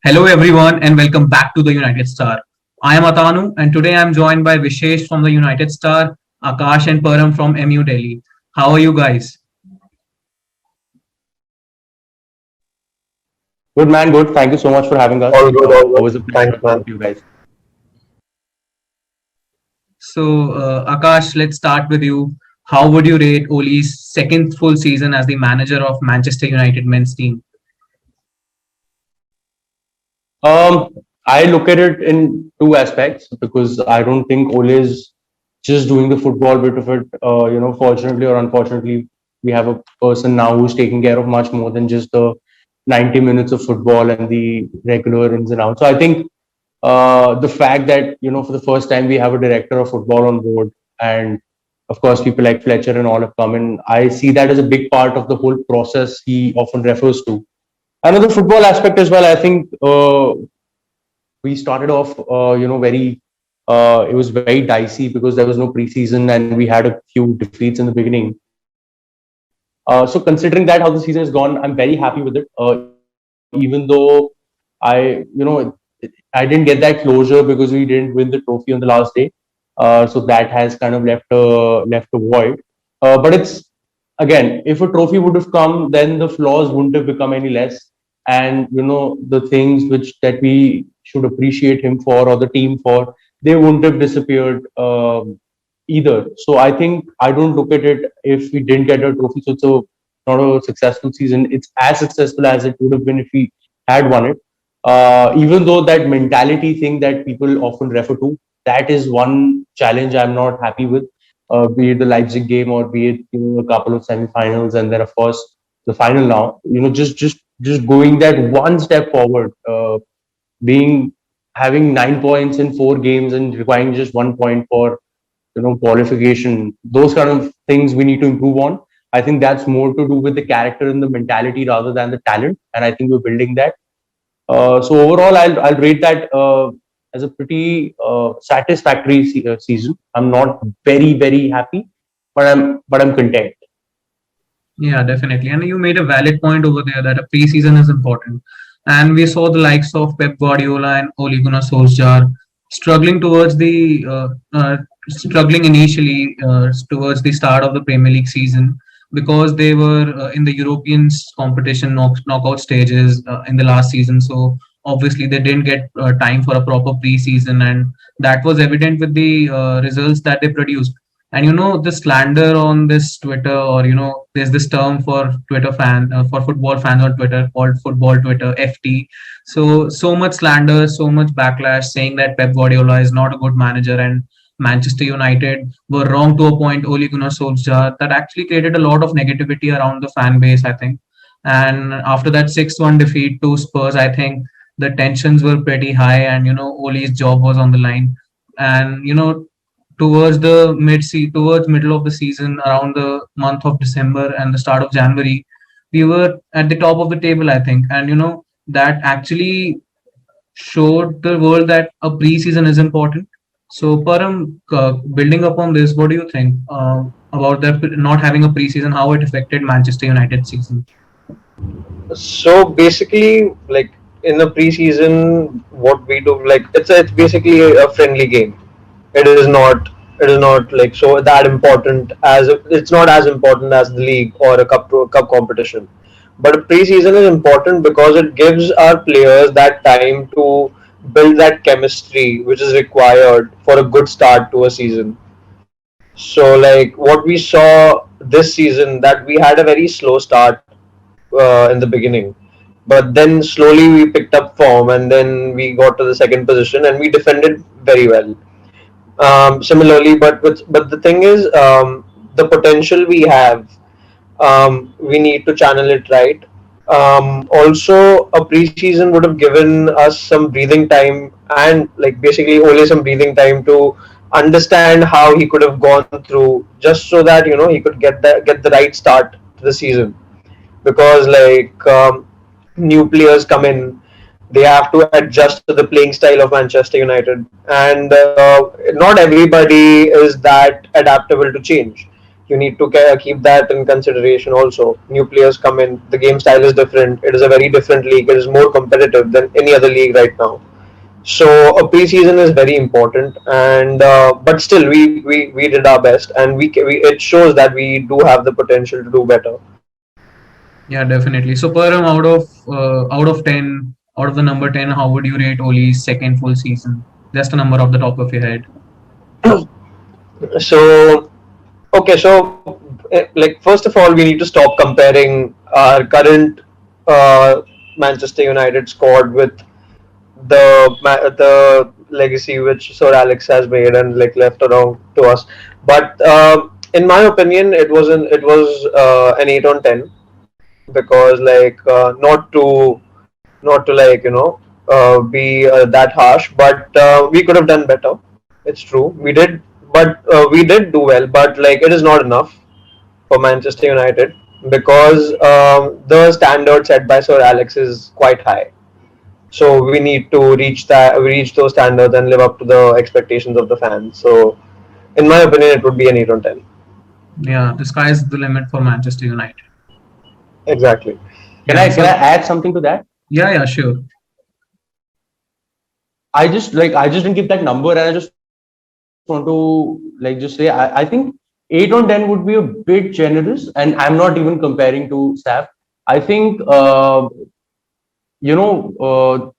Hello, everyone, and welcome back to the United Star. I am Atanu, and today I am joined by Vishesh from the United Star, Akash and Param from MU Delhi. How are you guys? Good man, good. Thank you so much for having us. All good, all good. Always a pleasure Thanks, to talk man. to you guys. Akash, let's start with you. How would you rate Oli's second full season as the manager of Manchester United men's team? Um, I look at it in two aspects because I don't think Ole is just doing the football bit of it. Fortunately or unfortunately, we have a person now who's taking care of much more than just the 90 minutes of football and the regular ins and outs. So I think the fact that for the first time we have a director of football on board, and of course people like Fletcher and all have come in. I see that as a big part of the whole process he often refers to. Another football aspect as well. I think we started off, very. It was very dicey because there was no preseason and we had a few defeats in the beginning. So considering that how the season has gone, I'm very happy with it. Even though I didn't get that closure because we didn't win the trophy on the last day. So that has kind of left a void. But it's again, if a trophy would have come, then the flaws wouldn't have become any less. And the things which that we should appreciate him for or the team for, they wouldn't have disappeared either. So I think I don't look at it if we didn't get a trophy. So it's not a successful season. It's as successful as it would have been if we had won it. Even though that mentality thing that people often refer to, that is one challenge I'm not happy with. Be it the Leipzig game or be it a couple of semi-finals and then of course the final now. Just going that one step forward, being having 9 points in 4 games and requiring just 1 point for qualification. Those kind of things we need to improve on. I think that's more to do with the character and the mentality rather than the talent, and I think we're building that. So overall, I'll rate that as a pretty satisfactory season. I'm not very happy, but I'm content. Yeah, definitely. And you made a valid point over there that a preseason is important. And we saw the likes of Pep Guardiola and Ole Gunnar Solskjaer struggling struggling initially towards the start of the Premier League season because they were in the European competition knockout stages in the last season. So obviously they didn't get time for a proper preseason, and that was evident with the results that they produced. And the slander on this Twitter, or there's this term for for football fans on Twitter called football Twitter FT. So much slander, so much backlash saying that Pep Guardiola is not a good manager and Manchester United were wrong to appoint Ole Gunnar Solskjaer. That actually created a lot of negativity around the fan base, I think. And after that 6-1 defeat to Spurs, I think the tensions were pretty high, and Ole's job was on the line. And towards middle of the season, around the month of December and the start of January, we were at the top of the table, I think. And that actually showed the world that a preseason is important. So Param, building upon this, what do you think about that not having a preseason, how it affected Manchester United season? So basically, like in the preseason, what we do, like it's basically a friendly game. It is not like so that important as it's not as important as the league or a cup competition. But a preseason is important because it gives our players that time to build that chemistry which is required for a good start to a season. So like what we saw this season, that we had a very slow start in the beginning, but then slowly we picked up form and then we got to the second position and we defended very well. Similarly, but the thing is, the potential we have, we need to channel it right. Also, a preseason would have given us some breathing time and like basically only some breathing time to understand how he could have gone through, just so that he could get the right start to the season. Because like new players come in, they have to adjust to the playing style of Manchester United, and not everybody is that adaptable to change. You need to keep that in consideration also. New players come in, the game style is different. It is a very different league. It is more competitive than any other league right now. So a preseason is very important, and but still we did our best, and we it shows that we do have the potential to do better. Yeah, definitely. So Param, out of 10, out of the number 10, how would you rate Oli's second full season? Just a number off the top of your head. So okay, so like first of all, we need to stop comparing our current uh, Manchester United squad with the legacy which Sir Alex has made and like left around to us. But in my opinion, it was an 8 on 10, because like not to like be that harsh, but we could have done better. It's true, we did, but we did do well. But like it is not enough for Manchester United, because the standard set by Sir Alex is quite high. So we need to reach those standards and live up to the expectations of the fans. So in my opinion, it would be an 8 on 10. Yeah, the sky's the limit for Manchester United. Exactly. Can Yeah, I so add something to that? yeah, sure. I just didn't give that number, and I just want to like just say I think 8 on 10 would be a bit generous, and I'm not even comparing to SAF. I think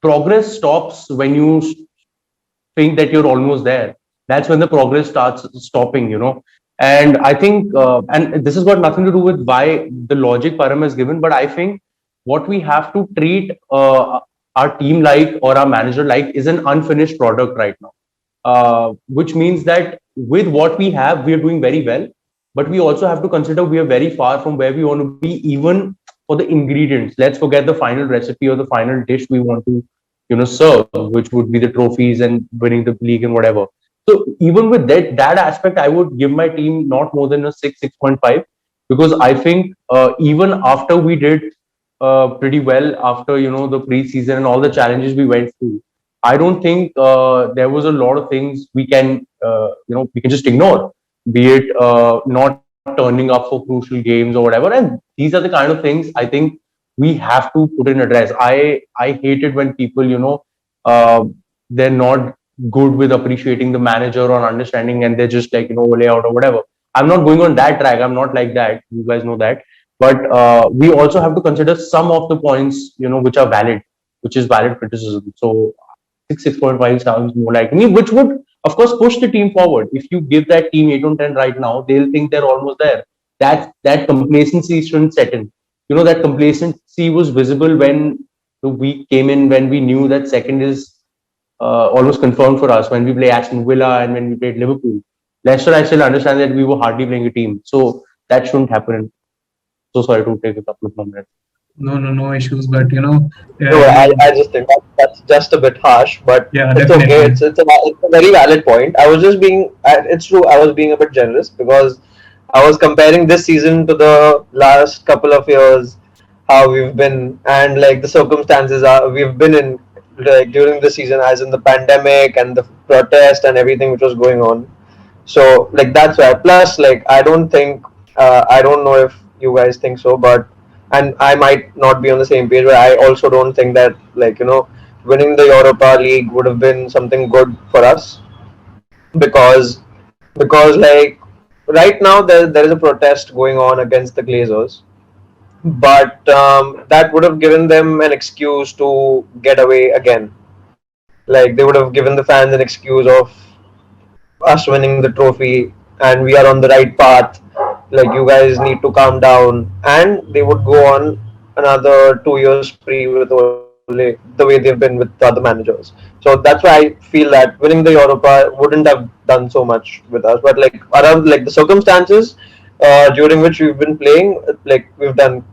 progress stops when you think that you're almost there. That's when the progress starts stopping, And I think, and this has got nothing to do with why the logic Param has given, but I think what we have to treat our team like, or our manager like, is an unfinished product right now. Which means that with what we have, we are doing very well. But we also have to consider we are very far from where we want to be, even for the ingredients. Let's forget the final recipe or the final dish we want to, serve, which would be the trophies and winning the league and whatever. So even with that aspect, I would give my team not more than a 6.5, because I think even after we did pretty well after the preseason and all the challenges we went through, I don't think there was a lot of things we can just ignore, be it not turning up for crucial games or whatever. And these are the kind of things I think we have to put in address. I hate it when people uh, they're not good with appreciating the manager or understanding, and they're just like lay out or whatever. I'm not going on that track. I'm not like that. You guys know that. But we also have to consider some of the points which are valid, which is valid criticism. So 6.5 sounds more like me, which would of course push the team forward. If you give that team 8 on 10 right now, they'll think they're almost there. That complacency shouldn't set in. That complacency was visible when the week came in, when we knew that second is almost confirmed for us, when we play Aston Villa and when we played Liverpool. Leicester, I still understand that we were hardly playing a team, so that shouldn't happen. So sorry to take a couple of minutes. No issues. But No, I just think that's just a bit harsh, but yeah, it's okay. definitely. It's a very valid point. I was just being, it's true, I was being a bit generous, because I was comparing this season to the last couple of years, how we've been, and like the circumstances are we've been in, like during the season, as in the pandemic and the protest and everything which was going on. So like that's why. Plus, like I don't know if you guys think so, but and I might not be on the same page, but I also don't think that like winning the Europa League would have been something good for us, because like right now there is a protest going on against the Glazers, but that would have given them an excuse to get away again. Like they would have given the fans an excuse of us winning the trophy, and we are on the right path. Like you guys need to calm down, and they would go on another 2 years spree with Ole, the way they've been with the other managers. So that's why I feel that winning the Europa wouldn't have done so much with us. But like around like the circumstances during which we've been playing, like we've done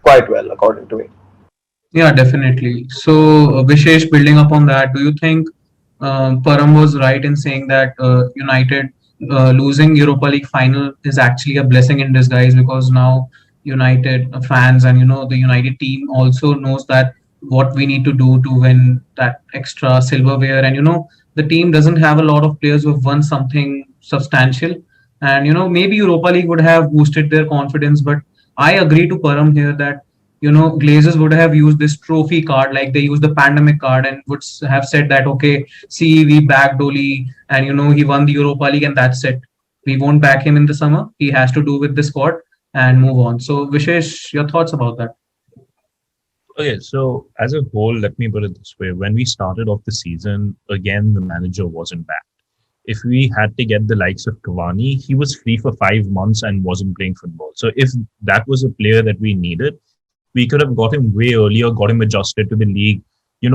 quite well according to me. Yeah, definitely. So, Vishesh, building up on that, do you think Param was right in saying that United losing Europa League final is actually a blessing in disguise, because now United fans and the United team also knows that what we need to do to win that extra silverware, and the team doesn't have a lot of players who have won something substantial. And maybe Europa League would have boosted their confidence. But I agree to Param here that Glazers would have used this trophy card, like they used the pandemic card, and would have said that, okay, see, we backed Oli, and he won the Europa League, and that's it. We won't back him in the summer. He has to do with the squad and move on. So Vishesh, your thoughts about that? Okay, so as a whole, let me put it this way. When we started off the season, again, the manager wasn't back. If we had to get the likes of Cavani, he was free for 5 months and wasn't playing football. So if that was a player that we needed, we could have got him way earlier, got him adjusted to the league.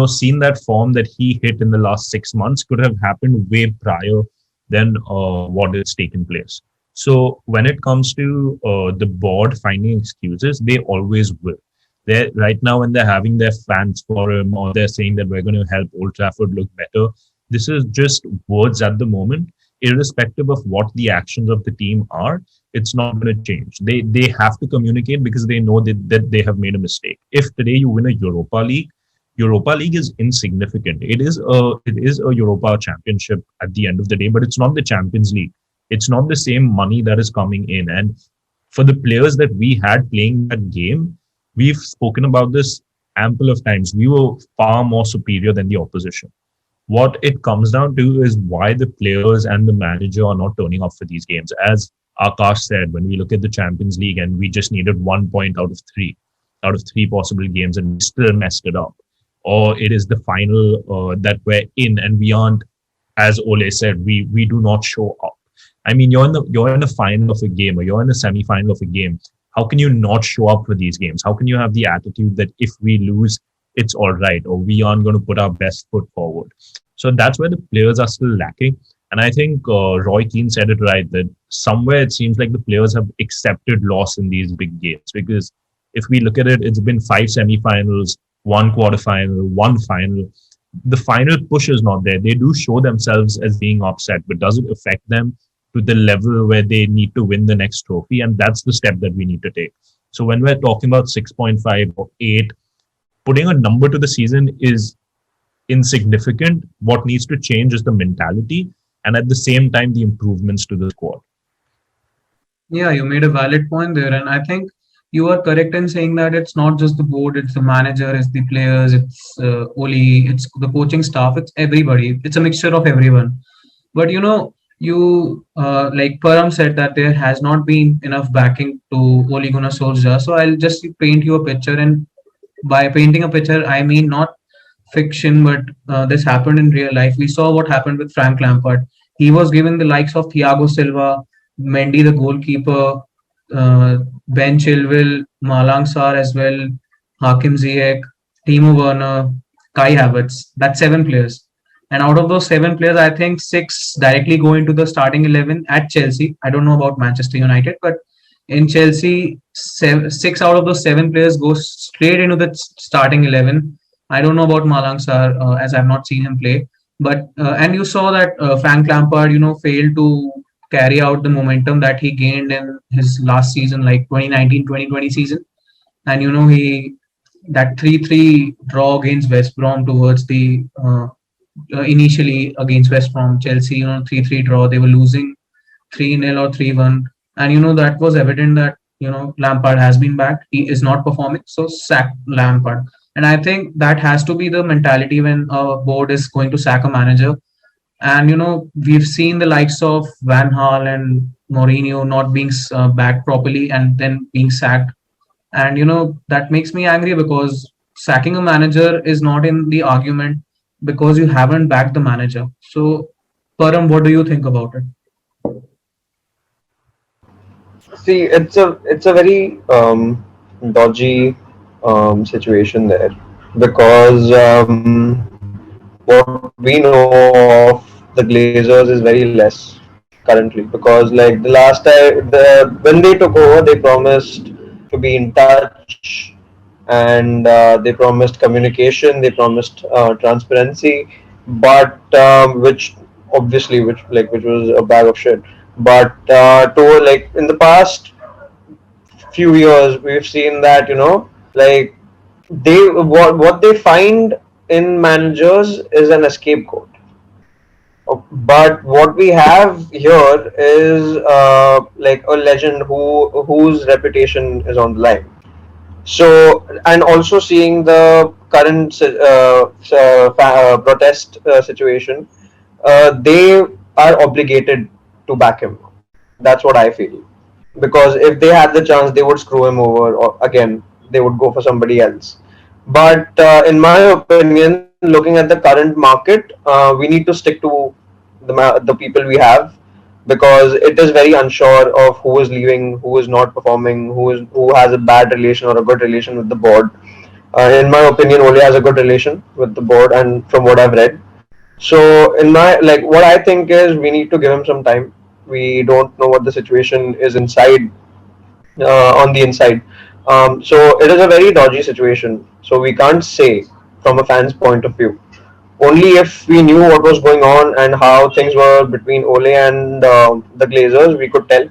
Seen that form that he hit in the last 6 months could have happened way prior than what has taken place. So when it comes to the board finding excuses, they always will. They're right now when they're having their fans forum or they're saying that we're going to help Old Trafford look better. This is just words at the moment, irrespective of what the actions of the team are. It's not going to change. They have to communicate because they know that they have made a mistake. If today you win a Europa League is insignificant. It is a Europa championship at the end of the day, but it's not the Champions League. It's not the same money that is coming in. And for the players that we had playing that game, we've spoken about this ample of times. We were far more superior than the opposition. What it comes down to is why the players and the manager are not turning up for these games. As Akash said, when we look at the Champions League and we just needed 1 point out of three possible games, and we still messed it up. Or it is the final that we're in and we aren't, as Ole said, we do not show up. I mean, you're in the final of a game or you're in the semi-final of a game. How can you not show up for these games? How can you have the attitude that if we lose, it's all right, or we aren't going to put our best foot forward? So that's where the players are still lacking. And I think Roy Keane said it right, that somewhere it seems like the players have accepted loss in these big games. Because if we look at it, it's been 5 semi-finals, 1 quarterfinal, 1 final. The final push is not there. They do show themselves as being upset, but does it affect them to the level where they need to win the next trophy? And that's the step that we need to take. So when we're talking about 6.5 or 8, putting a number to the season is insignificant. What needs to change is the mentality and at the same time, the improvements to the squad. Yeah, you made a valid point there. And I think you are correct in saying that it's not just the board, it's the manager, it's the players, it's Oli, it's the coaching staff, it's everybody. It's a mixture of everyone. But like Param said, that there has not been enough backing to Ole Gunnar Solskjaer. So I'll just paint you a picture, and by painting a picture, I mean not fiction, but this happened in real life. We saw what happened with Frank Lampard. He was given the likes of Thiago Silva, Mendy, the goalkeeper, Ben Chilwell, Malang Sarr as well, Hakim Ziyech, Timo Werner, Kai Havertz. That's 7 players. And out of those 7 players, I think 6 directly go into the starting 11 at Chelsea. I don't know about Manchester United, but in Chelsea, 6 out of those 7 players go straight into the starting 11. I don't know about Malang Sarr, as I've not seen him play. But and you saw that Frank Lampard, failed to carry out the momentum that he gained in his last season, like 2019-2020 season. And he that 3-3 draw against West Brom towards the initially against West Brom, Chelsea, 3-3 draw. They were losing 3-0 or 3-1, and that was evident that Lampard has been back. He is not performing, so sack Lampard. And I think that has to be the mentality when a board is going to sack a manager. And we've seen the likes of Van Gaal and Mourinho not being back properly and then being sacked. And that makes me angry, because sacking a manager is not in the argument because you haven't backed the manager. So, Param, what do you think about it? See, it's a very dodgy situation there, because what we know of the Glazers is very less currently, because like the last time when they took over, they promised to be in touch, and they promised communication, they promised transparency, but which obviously which was a bag of shit. But to like in the past few years, we've seen that like what they find in managers is an scapegoat. But what we have here is like a legend whose reputation is on the line. So, and also seeing the current protest situation, they are obligated to back him. That's what I feel. Because if they had the chance, they would screw him over, or again, they would go for somebody else. But in my opinion, looking at the current market, we need to stick to the people we have, because it is very unsure of who is leaving, who is not performing, who has a bad relation or a good relation with the board. In my opinion, Ole has a good relation with the board, and from what I've read. So, in my like, what I think is we need to give him some time. We don't know what the situation is inside, on the inside. So it is a very dodgy situation. So we can't say from a fan's point of view. Only if we knew what was going on and how things were between Ole and the Glazers, we could tell.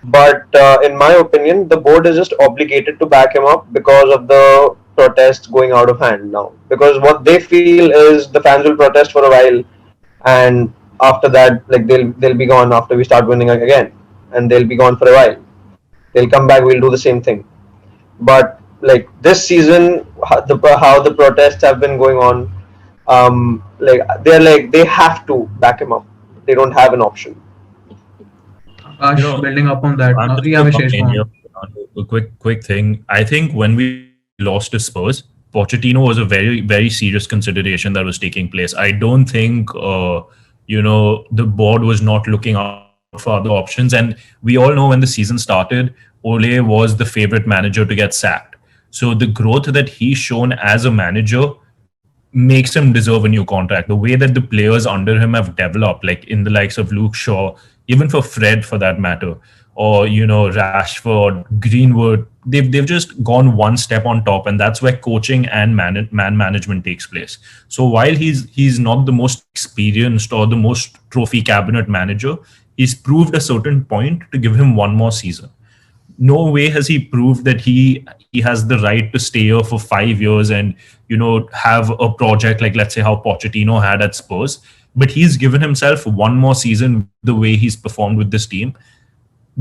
But in my opinion, the board is just obligated to back him up because of the protests going out of hand now. Because what they feel is the fans will protest for a while, and after that, like they'll be gone after we start winning again, and they'll be gone for a while. They'll come back. We'll do the same thing. But like this season, how the protests have been going on, like they have to back him up. They don't have an option. You Akash, know, building up on that. I'm just Yeah, gonna come Vishesh, go in here. on. A quick thing. I think when we lost to Spurs, Pochettino was a very serious consideration that was taking place. I don't think the board was not looking out for other options. And we all know when the season started, Ole was the favorite manager to get sacked. So the growth that he's shown as a manager makes him deserve a new contract. The way that the players under him have developed, like in the likes of Luke Shaw, even for Fred for that matter, or Rashford, Greenwood, they've just gone one step on top, and that's where coaching and man management takes place. So while he's not the most experienced or the most trophy cabinet manager, he's proved a certain point to give him one more season. No way has he proved that he has the right to stay here for 5 years and have a project like, let's say, how Pochettino had at Spurs. But he's given himself one more season the way he's performed with this team.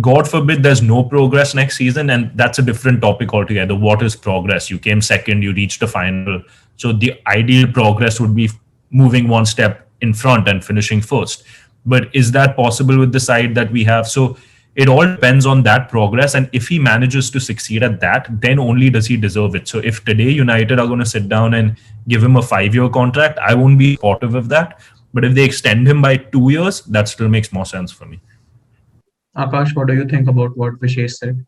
God forbid there's no progress next season, and that's a different topic altogether. What is progress? You came second, you reached the final. So the ideal progress would be moving one step in front and finishing first. But is that possible with the side that we have? So it all depends on that progress. And if he manages to succeed at that, then only does he deserve it. So if today United are going to sit down and give him a 5-year contract, I won't be supportive of that. But if they extend him by 2 years, that still makes more sense for me. Akash, what do you think about what Vishesh said?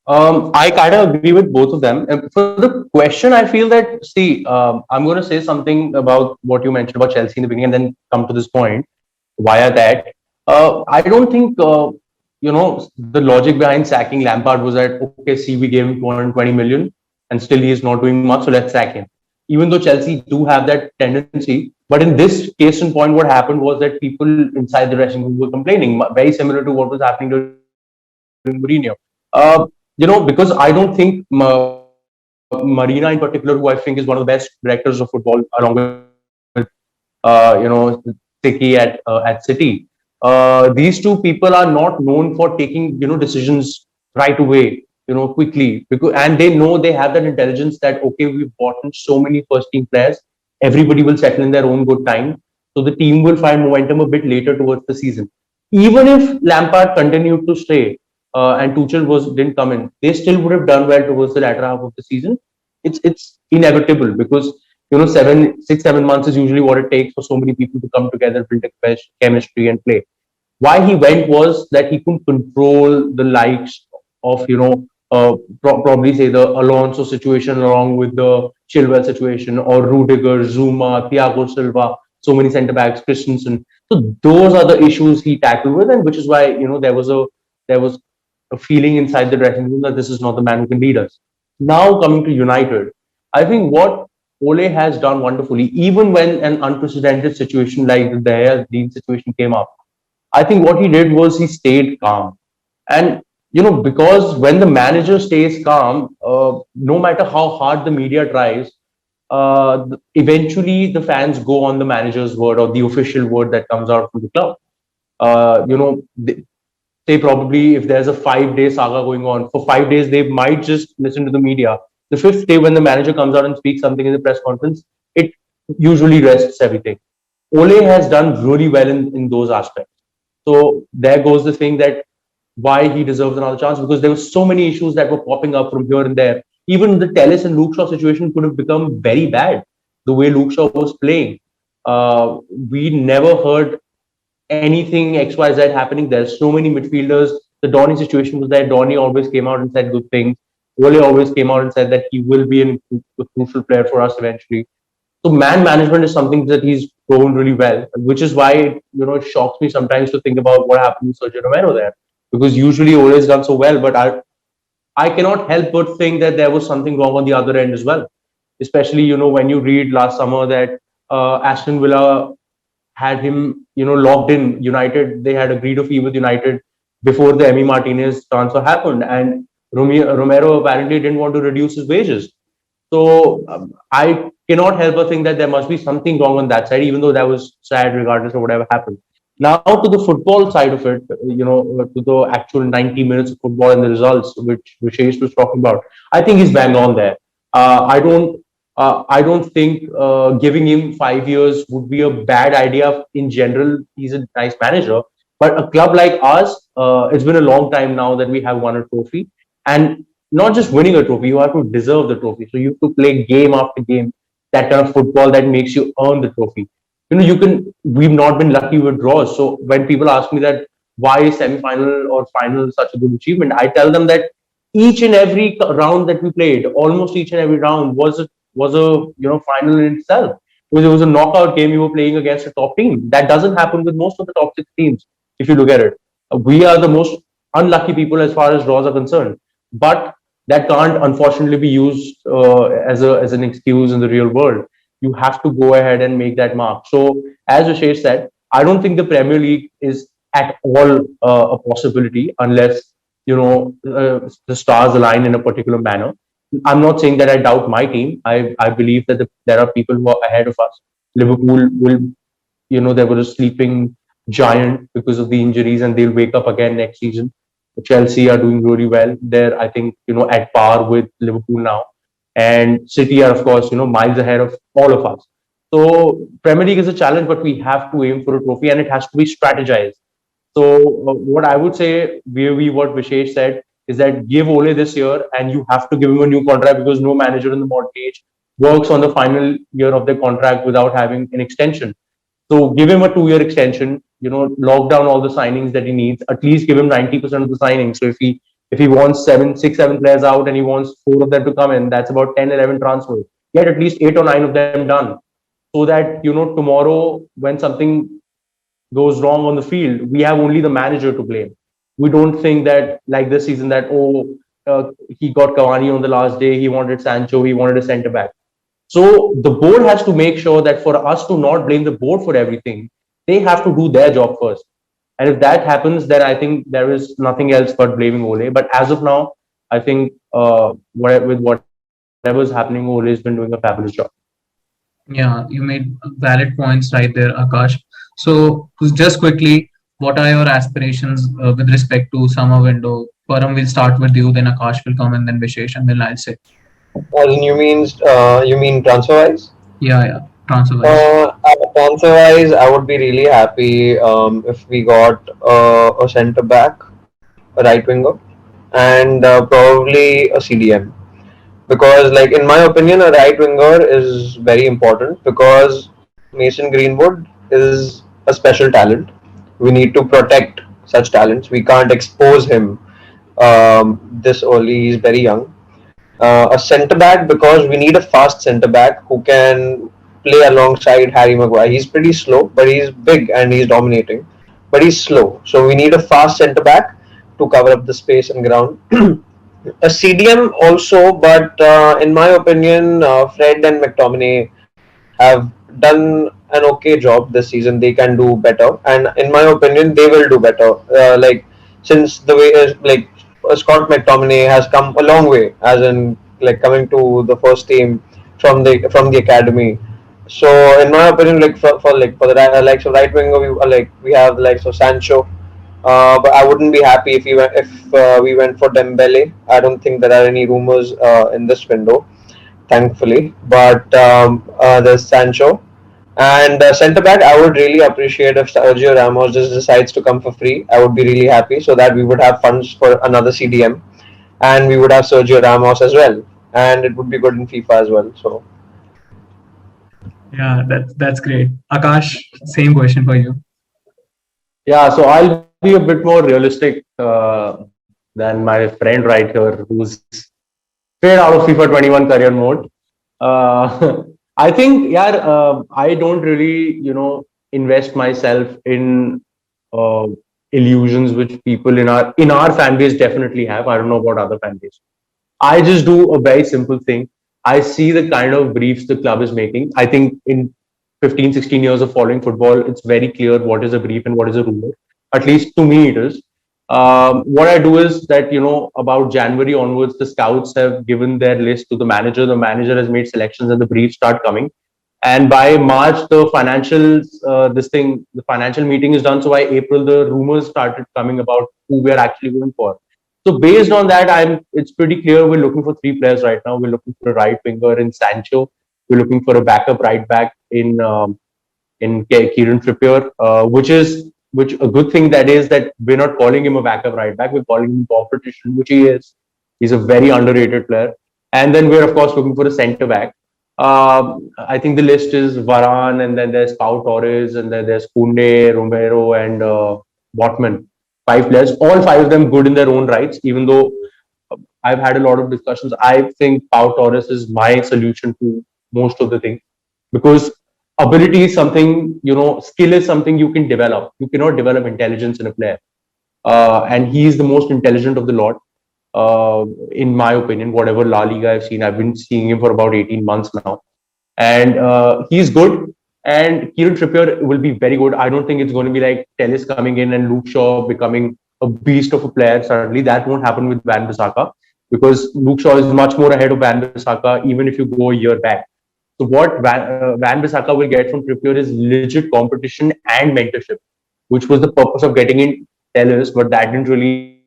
I kind of agree with both of them. For the question, I feel that, see, I'm going to say something about what you mentioned about Chelsea in the beginning and then come to this point via that. I don't think, the logic behind sacking Lampard was that, okay, see, we gave him 220 million and still he is not doing much, so let's sack him. Even though Chelsea do have that tendency, but in this case in point, what happened was that people inside the dressing room were complaining, very similar to what was happening during Mourinho. Because I don't think Marina in particular, who I think is one of the best directors of football, along with Tiki at City. These two people are not known for taking decisions right away, quickly, and they know they have that intelligence that, okay, we've bought in so many first team players, everybody will settle in their own good time, so the team will find momentum a bit later towards the season. Even if Lampard continued to stay and Tuchel didn't come in, they still would have done well towards the latter half of the season. It's inevitable because 6-7 months is usually what it takes for so many people to come together, build a chemistry, and play. Why he went was that he couldn't control the likes of probably say the Alonso situation along with the Chilwell situation, or Rudiger, Zuma, Thiago Silva, so many centre backs, Christensen. So those are the issues he tackled with, and which is why there was a feeling inside the dressing room that this is not the man who can lead us. Now coming to United, I think what Ole has done wonderfully, even when an unprecedented situation like the De Gea Dean situation came up, I think what he did was he stayed calm. And, because when the manager stays calm, no matter how hard the media tries, eventually the fans go on the manager's word or the official word that comes out from the club. They probably, if there's a 5 day saga going on, for 5 days, they might just listen to the media. The fifth day, when the manager comes out and speaks something in the press conference, it usually rests everything. Ole has done really well in those aspects. So there goes the thing that why he deserves another chance, because there were so many issues that were popping up from here and there. Even the Tellis and Luke Shaw situation could have become very bad. The way Luke Shaw was playing, we never heard anything XYZ happening. There's so many midfielders. The Donny situation was there. Donny always came out and said good things. Ole always came out and said that he will be a crucial player for us eventually. So man management is something that he's proven really well, which is why it shocks me sometimes to think about what happened to Sergio Romero there, because usually Ole has done so well, but I cannot help but think that there was something wrong on the other end as well. Especially when you read last summer that Aston Villa had him locked in United. They had agreed a fee with United before the Emi Martinez transfer happened, and Romero apparently didn't want to reduce his wages. So I cannot help but think that there must be something wrong on that side, even though that was sad regardless of whatever happened. Now to the football side of it, to the actual 90 minutes of football and the results which Vishesh was talking about, I think he's bang on there. I don't think giving him 5 years would be a bad idea in general. He's a nice manager, but a club like us, it's been a long time now that we have won a trophy, and not just winning a trophy, you have to deserve the trophy. So you have to play game after game that kind of football that makes you earn the trophy. We've not been lucky with draws. So when people ask me that why is semi-final or final such a good achievement, I tell them that each and every round that we played, almost each and every round was a final in itself. Because it was a knockout game, you were playing against a top team. That doesn't happen with most of the top six teams, if you look at it. We are the most unlucky people as far as draws are concerned. But that can't unfortunately be used as an excuse in the real world. You have to go ahead and make that mark. So, as Vishesh said, I don't think the Premier League is at all a possibility unless the stars align in a particular manner. I'm not saying that I doubt my team. I believe that there are people who are ahead of us. Liverpool will, they were a sleeping giant because of the injuries, and they'll wake up again next season. Chelsea are doing really well. They're, I think, at par with Liverpool now. And City are, of course, miles ahead of all of us. So Premier League is a challenge, but we have to aim for a trophy, and it has to be strategized. So what I would say, what Vishesh said, is that give Ole this year, and you have to give him a new contract, because no manager in the modern age works on the final year of their contract without having an extension. So give him a 2-year extension, lock down all the signings that he needs, at least give him 90% of the signings. So if he wants 7 players out and he wants 4 of them to come in, that's about 10, 11 transfers. Get at least 8 or 9 of them done. So that, tomorrow when something goes wrong on the field, we have only the manager to blame. We don't think that, like this season, that, he got Cavani on the last day, he wanted Sancho, he wanted a centre back. So the board has to make sure that for us to not blame the board for everything, they have to do their job first. And if that happens, then I think there is nothing else but blaming Ole. But as of now, I think with whatever's happening, Ole has been doing a fabulous job. Yeah, you made valid points right there, Akash. So just quickly, what are your aspirations with respect to summer window? Param, will start with you, then Akash will come, and then Vishesh, and then I'll say. You mean transfer-wise? Yeah, transfer wise. Transfer-wise, I would be really happy if we got a centre back, a right winger, and probably a CDM. Because, like, in my opinion, a right winger is very important, because Mason Greenwood is a special talent. We need to protect such talents. We can't expose him this early. He's very young. A centre back, because we need a fast centre back who can play alongside Harry Maguire. He's pretty slow, but he's big and he's dominating. But he's slow, so we need a fast centre back to cover up the space and ground. A CDM also, but in my opinion, Fred and McTominay have done an okay job this season. They can do better, and in my opinion, they will do better. Since the way Scott McTominay has come a long way, as in, like, coming to the first team from the academy. So in my opinion, like for the likes of right winger, we have the likes of Sancho. But I wouldn't be happy if we went for Dembele. I don't think there are any rumors in this window, thankfully. But there's Sancho. And centre back, I would really appreciate if Sergio Ramos just decides to come for free. I would be really happy so that we would have funds for another CDM, and we would have Sergio Ramos as well, and it would be good in FIFA as well. So Yeah, that's great. Akash, same question for you. Yeah, so I'll be a bit more realistic than my friend right here, who's straight out of FIFA 21 career mode. I think, yeah, I don't really, invest myself in uh, illusions which people in our fan base definitely have. I don't know about other fan base. I just do a very simple thing. I see the kind of briefs the club is making. I think in 15, 16 years of following football, it's very clear what is a brief and what is a rumor. At least to me, it is. What I do is that, about January onwards, the scouts have given their list to the manager. The manager has made selections and the briefs start coming. And by March, the financial meeting is done. So by April, the rumors started coming about who we are actually going for. So based on that, it's pretty clear we're looking for three players right now. We're looking for a right winger in Sancho. We're looking for a backup right back in Kieran Trippier, which a good thing that is that we're not calling him a backup right back. We're calling him competition, which he is. He's a very underrated player. And then we're of course looking for a centre back. I think the list is Varane, and then there's Pau Torres, and then there's Koundé, Romero, and Botman. Five players, all five of them good in their own rights. Even though I've had a lot of discussions, I think Pau Torres is my solution to most of the things, because ability is something, skill is something you can develop. You cannot develop intelligence in a player, and he is the most intelligent of the lot. In my opinion, whatever La Liga I've been seeing him for about 18 months now, and he's good. And Kieran Trippier will be very good. I don't think it's going to be like Telles coming in and Luke Shaw becoming a beast of a player suddenly. That won't happen with Van Bissaka, because Luke Shaw is much more ahead of Van Bissaka, even if you go a year back. So what Van Bissaka will get from Trippier is legit competition and mentorship, which was the purpose of getting in Telles, but that didn't really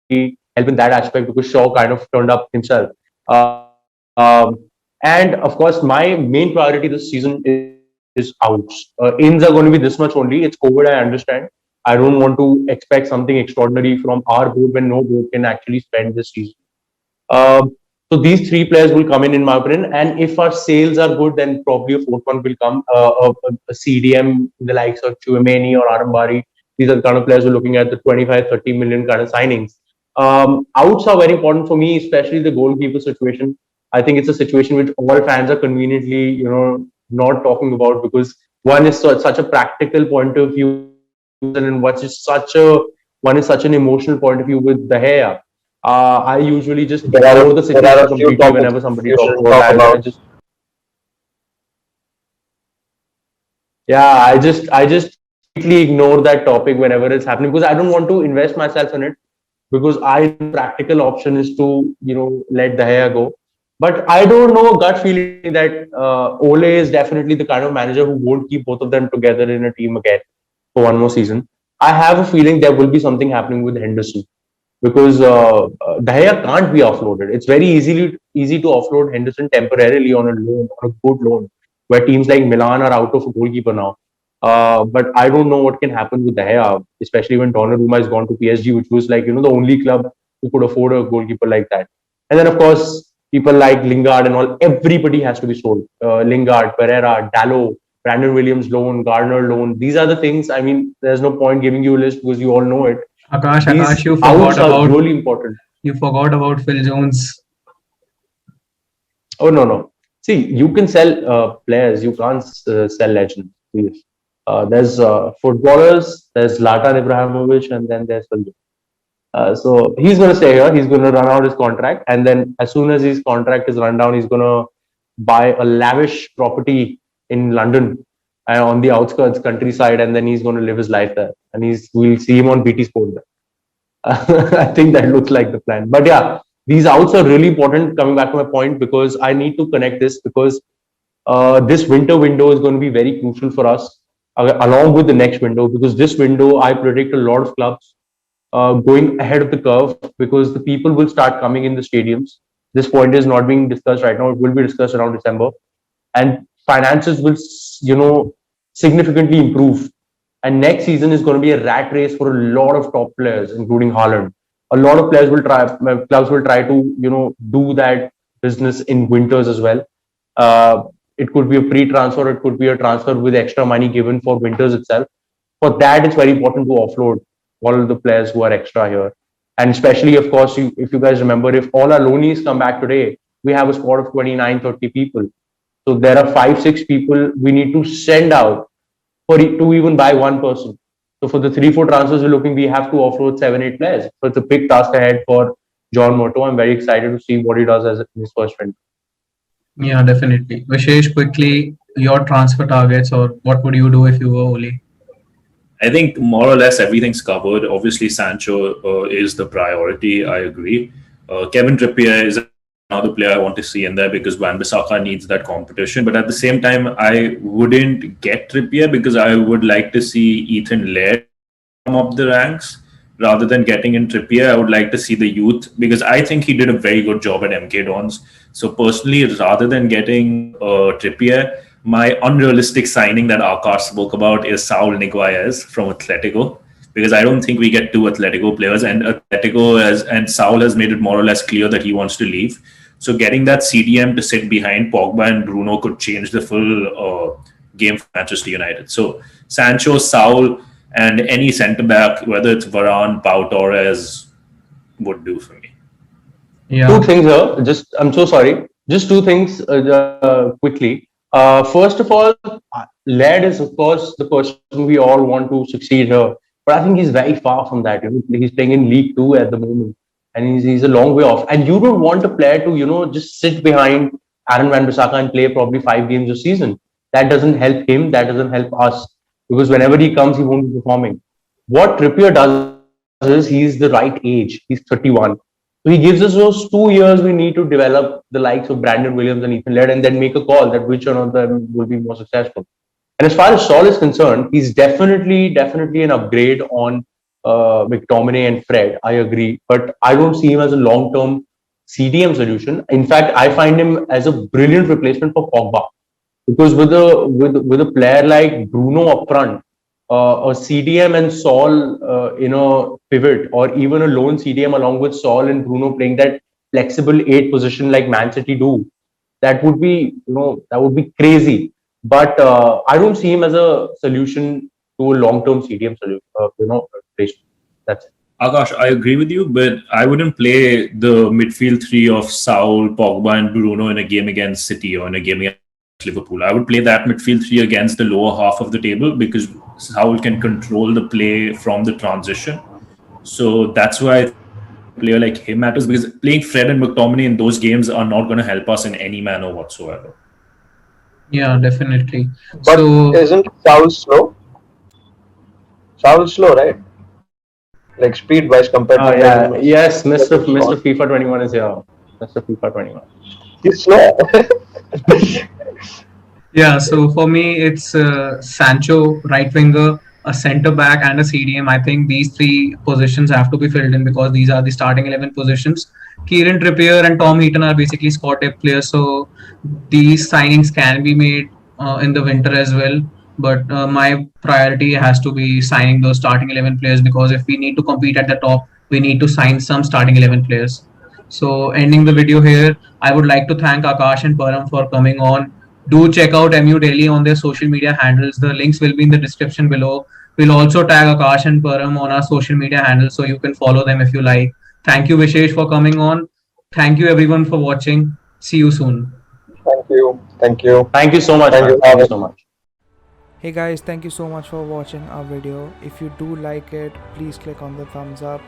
help in that aspect because Shaw kind of turned up himself. Um, and of course, my main priority this season is outs. Ins are going to be this much only. It's COVID, I understand. I don't want to expect something extraordinary from our board when no board can actually spend this season. So these three players will come in my opinion. And if our sales are good, then probably a fourth one will come, a CDM, the likes of Chouameni or Arambari. These are the kind of players we're looking at, the 25, 30 million kind of signings. Outs are very important for me, especially the goalkeeper situation. I think it's a situation which all fans are conveniently, not talking about, because one is such a practical point of view, and one is such an emotional point of view with De Gea. I usually just ignore the situation completely whenever somebody talks about it. I just completely ignore that topic whenever it's happening, because I don't want to invest myself in it, because practical option is to let De Gea go. But I don't know, gut feeling that Ole is definitely the kind of manager who won't keep both of them together in a team again for one more season. I have a feeling there will be something happening with Henderson, because De Gea can't be offloaded. It's very easy to offload Henderson temporarily on a loan, on a good loan, where teams like Milan are out of a goalkeeper now. But I don't know what can happen with De Gea, especially when Donnarumma has gone to PSG, which was like, the only club who could afford a goalkeeper like that. And then, of course, people like Lingard and all, everybody has to be sold. Lingard, Pereira, Dalot, Brandon Williams loan, Gardner loan. These are the things. I mean, there's no point giving you a list because you all know it. Akash, you outs forgot are about really important. you forgot about Phil Jones. Oh no. See, you can sell players. You can't sell legends. Please. There's footballers. There's Zlatan Ibrahimovic, and then there's Phil Jones. So he's going to stay here. He's going to run out his contract, and then as soon as his contract is run down, he's going to buy a lavish property in London on the outskirts, countryside, and then he's going to live his life there. And we'll see him on BT Sport there. I think that looks like the plan. But yeah, These outs are really important. Coming back to my point, because I need to connect this, because this winter window is going to be very crucial for us, along with the next window, because this window I predict a lot of clubs going ahead of the curve, because the people will start coming in the stadiums. This point is not being discussed right now. It will be discussed around December, and finances will, significantly improve. And next season is going to be a rat race for a lot of top players, including Haaland. A lot of players will try, clubs will try to, do that business in winters as well. It could be a pre-transfer, it could be a transfer with extra money given for winters itself. For that, it's very important to offload all of the players who are extra here. And especially, of course, if you guys remember, if all our loanees come back today, we have a squad of 29, 30 people. So there are 5, 6 people we need to send out to even buy one person. So for the 3, 4 transfers we're looking, we have to offload 7, 8 players. So it's a big task ahead for John Murtough. I'm very excited to see what he does as in his first win. Yeah, definitely. Vishesh, quickly, your transfer targets, or what would you do if you were Oli? I think more or less everything's covered. Obviously, Sancho is the priority. I agree. Kevin Trippier is another player I want to see in there because Wan-Bissaka needs that competition. But at the same time, I wouldn't get Trippier because I would like to see Ethan Laird come up the ranks rather than getting in Trippier. I would like to see the youth because I think he did a very good job at MK Dons. So personally, rather than getting Trippier, my unrealistic signing that Akash spoke about is Saul Niguez from Atletico, because I don't think we get 2 Atletico players, and and Saul has made it more or less clear that he wants to leave. So getting that CDM to sit behind Pogba and Bruno could change the full game for Manchester United. So Sancho, Saul, and any centre back, whether it's Varane, Pau Torres, would do for me. Yeah. 2 things here. I'm so sorry. Just 2 things quickly. First of all, Laird is, of course, the person we all want to succeed here. But I think he's very far from that. He's playing in League 2 at the moment, and he's a long way off. And you don't want a player to, just sit behind Aaron Wan-Bissaka and play probably 5 games a season. That doesn't help him. That doesn't help us, because whenever he comes, he won't be performing. What Trippier does is he's the right age. He's 31. So he gives us those 2 years we need to develop the likes of Brandon Williams and Ethan Laird, and then make a call that which one of them will be more successful. And as far as Saul is concerned, he's definitely an upgrade on McTominay and Fred. I agree, but I don't see him as a long-term CDM solution. In fact, I find him as a brilliant replacement for Pogba, because with a player like Bruno up front, a CDM and Saul in a pivot, or even a lone CDM along with Saul and Bruno playing that flexible 8 position like Man City do, that would be crazy. But I don't see him as a solution to a long-term CDM solution. Replacement. That's it. Akash, I agree with you, but I wouldn't play the midfield 3 of Saul, Pogba, and Bruno in a game against City or in a game against Liverpool. I would play that midfield 3 against the lower half of the table, because Saul can control the play from the transition. So that's why a player like him matters, because playing Fred and McTominay in those games are not going to help us in any manner whatsoever. Yeah, definitely. But So isn't Saul slow? Saul's slow, right? Like speed wise compared to Yeah, yes, Mr. FIFA 21 is here. Mr. FIFA 21. He's slow. yeah, so for me, it's Sancho, right winger, a centre back, and a CDM. I think these 3 positions have to be filled in because these are the starting 11 positions. Kieran Trippier and Tom Heaton are basically squad depth players, so these signings can be made in the winter as well. But my priority has to be signing those starting 11 players, because if we need to compete at the top, we need to sign some starting 11 players. So ending the video here, I would like to thank Akash and Param for coming on. Do check out MU Daily on their social media handles. The links will be in the description below. We'll also tag Akash and Param on our social media handles, so you can follow them if you like. Thank you, Vishesh, for coming on. Thank you, everyone, for watching. See you soon. Thank you. Thank you. Thank you so much. Thank you so much. Hey guys, thank you so much for watching our video. If you do like it, please click on the thumbs up